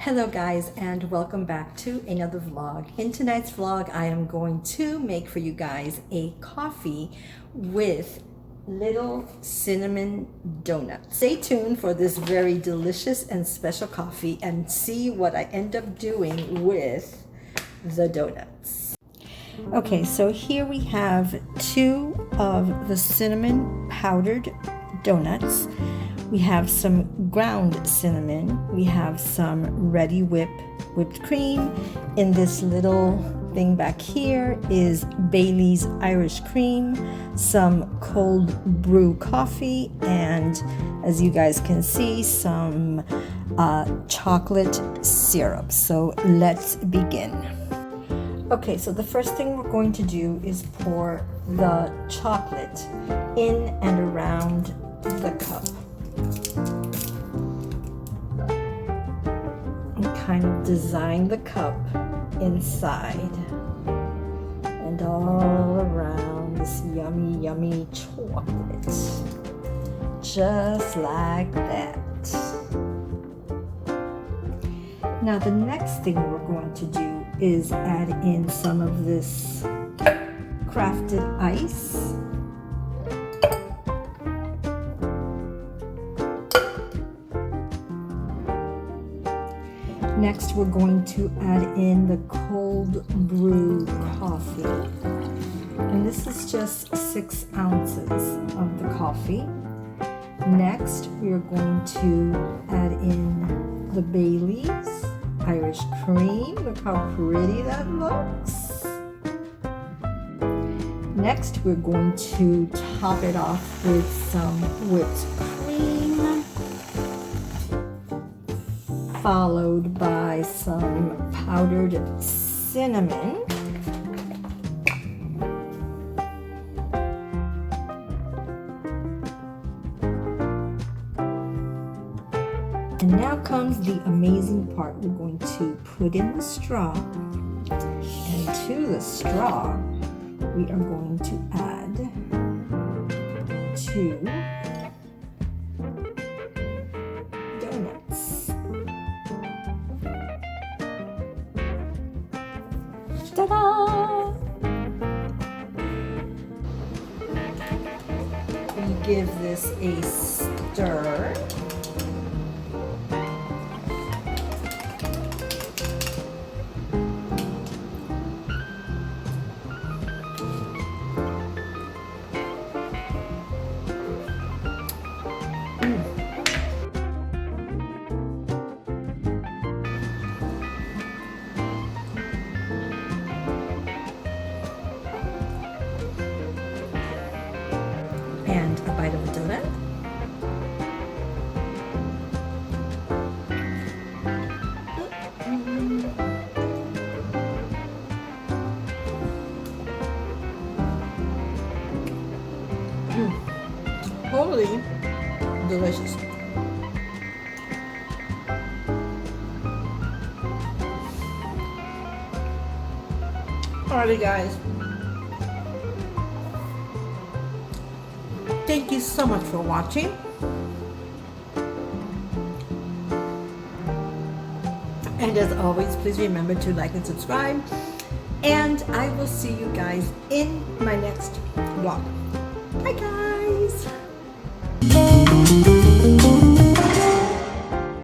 Hello guys, and welcome back to another vlog. In tonight's vlog I am going to make for you guys a coffee with little cinnamon donuts. Stay tuned for this very delicious and special coffee and see what I end up doing with the donuts. Okay, so here we have 2 of the cinnamon powdered donuts. We have some ground cinnamon. We have some ready whipped cream. In this little thing back here is Bailey's Irish cream, some cold brew coffee, and as you guys can see, some chocolate syrup. So let's begin. Okay, so the first thing we're going to do is pour the chocolate in and around the cup. And kind of design the cup inside and all around this yummy chocolate, just like that. Now the next thing we're going to do is add in some of this crafted ice. Next, we're going to add in the cold brew coffee. And this is just 6 ounces of the coffee. Next, we are going to add in the Bailey's Irish cream. Look how pretty that looks. Next, we're going to top it off with some whipped cream, followed by some powdered cinnamon. And now comes the amazing part. We're going to put in the straw, and to the straw we are going to add 2 donuts. Ta-da! We give this a stir. And a bite of a donut. Holy delicious. Alrighty guys. Thank you so much for watching. And as always, please remember to like and subscribe. And I will see you guys in my next vlog. Bye guys.